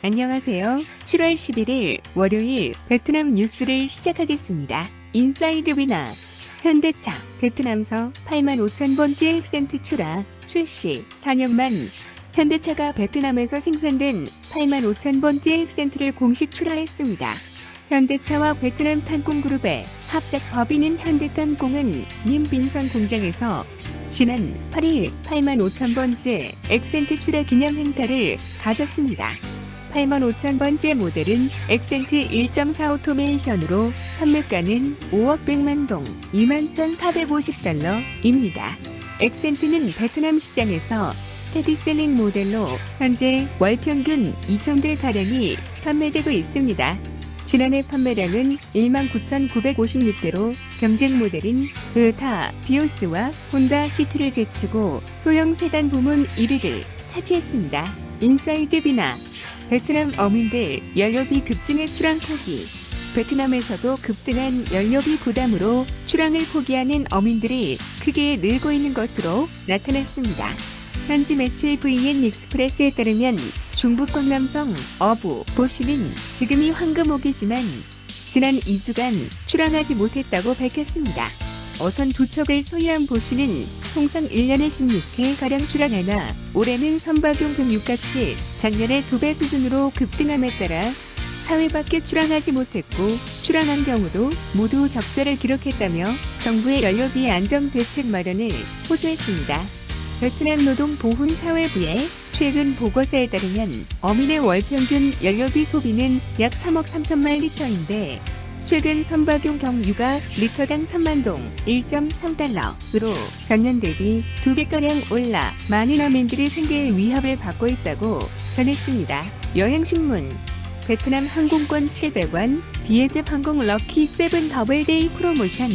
안녕하세요. 7월 11일 월요일 베트남 뉴스를 시작하겠습니다. 인사이드 위나 현대차 베트남서 85,000번째 액센트 출시 4년 만 현대차가 베트남에서 생산된 85,000번째 액센트를 공식 출하했습니다. 현대차와 베트남 탄콩그룹의 합작 법인인 현대탄콩은 님빈선 공장에서 지난 8일 85,000번째 액센트 출하 기념 행사를 가졌습니다. 85,000번째 모델은 액센트 1.4 오토메이션으로 판매가는 5억 100만 동 21,450달러입니다. 액센트는 베트남 시장에서 스테디셀링 모델로 현재 월 평균 2,000대 가량이 판매되고 있습니다. 지난해 판매량은 19,956대로 경쟁 모델인 토요타 비오스와 혼다 시티를 제치고 소형 세단 부문 1위를 차지했습니다. 인사이드 비나 베트남 어민들 연료비 급증의 출항 포기. 베트남에서도 급등한 연료비 부담으로 출항을 포기하는 어민들이 크게 늘고 있는 것으로 나타났습니다. 현지 매체 VN 익스프레스에 따르면 중부 광남성 어부 보시는 지금이 황금옥이지만 지난 2주간 출항하지 못했다고 밝혔습니다. 어선 2척을 소유한 보시는 통상 1년에 16회 출항하나 올해는 선박용 금육값이 작년의 2배 수준으로 급등함에 따라 4회밖에 출항하지 못했고 출항한 경우도 모두 적자를 기록했다며 정부의 연료비 안정 대책 마련을 호소했습니다. 베트남 노동보훈사회부의 최근 보고서에 따르면 어민의 월평균 연료비 소비는 약 3억 3천만 리터인데 최근 선박용 경유가 리터당 3만 동 1.3달러로 전년 대비 2배가량 올라 많은 어민들이 생계의 위협을 받고 있다고 전했습니다. 여행신문 베트남 항공권 700원 비에젯 항공 럭키 7 더블데이 프로모션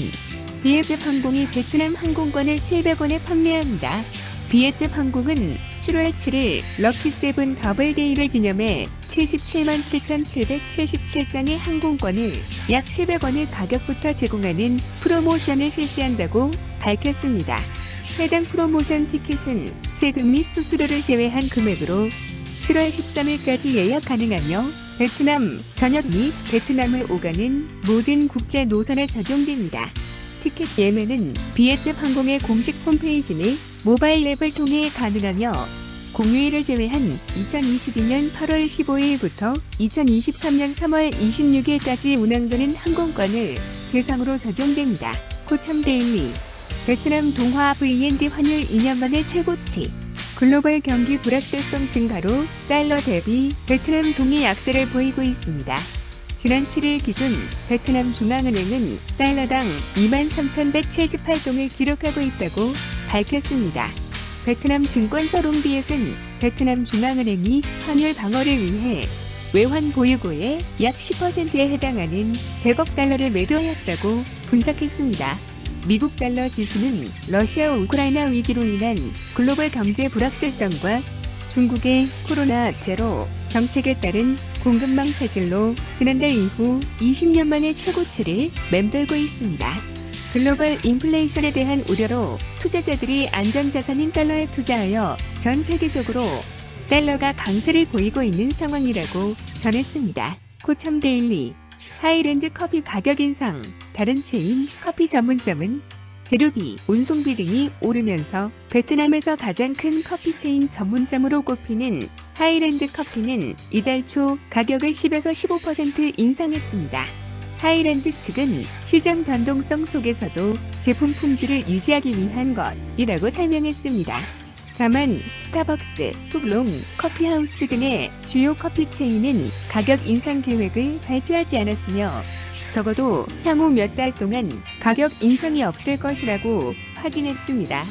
비에젯 항공이 베트남 항공권을 700원에 판매합니다. 비에젯 항공은 7월 7일 럭키 7 더블데이를 기념해 77만 7,777장의 항공권을 약 700원의 가격부터 제공하는 프로모션을 실시한다고 밝혔습니다. 해당 프로모션 티켓은 세금 및 수수료를 제외한 금액으로 7월 13일까지 예약 가능하며 베트남 전역 및 베트남을 오가는 모든 국제 노선에 적용됩니다. 티켓 예매는 비에젯 항공의 공식 홈페이지 및 모바일 앱을 통해 가능하며 공휴일을 제외한 2022년 8월 15일부터 2023년 3월 26일까지 운항되는 항공권을 대상으로 적용됩니다. 코참데일리 베트남 동화 VND 환율 2년 만에 최고치 글로벌 경기 불확실성 증가로 달러 대비 베트남 동이 약세를 보이고 있습니다. 지난 7일 기준 베트남 중앙은행은 달러당 23,178동을 기록하고 있다고 밝혔습니다. 베트남 증권사 롱비엣은 베트남 중앙은행이 환율 방어를 위해 외환 보유고의 약 10%에 해당하는 100억 달러를 매도하였다고 분석했습니다. 미국 달러 지수는 러시아 우크라이나 위기로 인한 글로벌 경제 불확실성과 중국의 코로나 제로 정책에 따른 공급망 차질로 지난달 이후 20년 만에 최고치를 맴돌고 있습니다. 글로벌 인플레이션에 대한 우려로 투자자들이 안전자산인 달러에 투자하여 전 세계적으로 달러가 강세를 보이고 있는 상황이라고 전했습니다. 코참데일리 하이랜드 커피 가격 인상 다른 체인 커피 전문점은 재료비, 운송비 등이 오르면서 베트남에서 가장 큰 커피 체인 전문점으로 꼽히는 하이랜드 커피는 이달 초 가격을 10에서 15% 인상했습니다. 하이랜드 측은 시장 변동성 속에서도 제품 품질을 유지하기 위한 것이라고 설명했습니다. 다만 스타벅스, 훅롱, 커피하우스 등의 주요 커피 체인은 가격 인상 계획을 발표하지 않았으며 적어도 향후 몇 달 동안 가격 인상이 없을 것이라고 확인했습니다.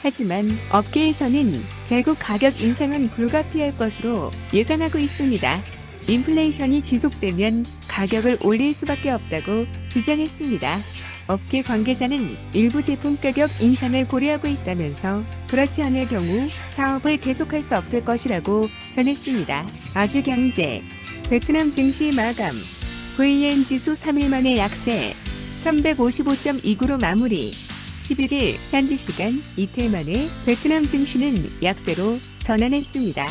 하지만 업계에서는 결국 가격 인상은 불가피할 것으로 예상하고 있습니다. 인플레이션이 지속되면 가격을 올릴 수밖에 없다고 주장했습니다. 업계 관계자는 일부 제품 가격 인상을 고려하고 있다면서 그렇지 않을 경우 사업을 계속할 수 없을 것이라고 전했습니다. 아주경제 베트남 증시 마감 VN 지수 3일 만에 약세 1155.29로 마무리 11일 현지 시간 이틀 만에 베트남 증시는 약세로 전환했습니다.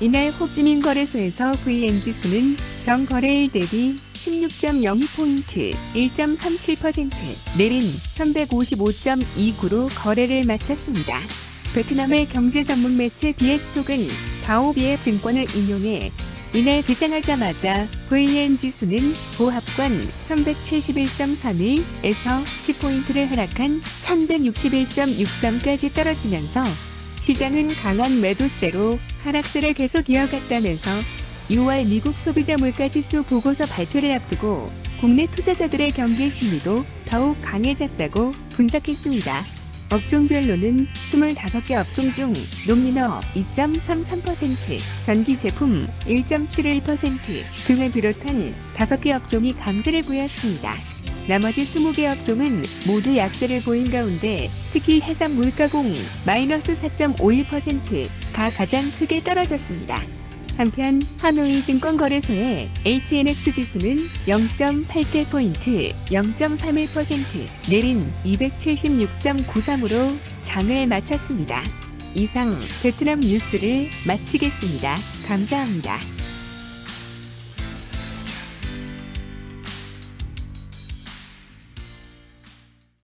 이날 호찌민 거래소에서 VN 지수는 전 거래일 대비 16.02포인트 1.37% 내린 1155.29로 거래를 마쳤습니다. 베트남의 경제 전문 매체 비에스톡은 다오비의 증권을 인용해 이날 개장하자마자 VN 지수는 보합권 1171.31에서 10포인트를 하락한 1161.63까지 떨어지면서 시장은 강한 매도세로 하락세를 계속 이어갔다면서 6월 미국 소비자 물가지수 보고서 발표를 앞두고 국내 투자자들의 경계 심리도 더욱 강해졌다고 분석했습니다. 업종별로는 25개 업종 중 농민업 2.33%, 전기 제품 1.71% 등을 비롯한 5개 업종이 강세를 보였습니다. 나머지 20개 업종은 모두 약세를 보인 가운데 특히 해상 물가공 마이너스 4.51%가 가장 크게 떨어졌습니다. 한편 하노이 증권거래소의 HNX 지수는 0.87포인트 0.31% 내린 276.93으로 장을 마쳤습니다. 이상 베트남 뉴스를 마치겠습니다. 감사합니다.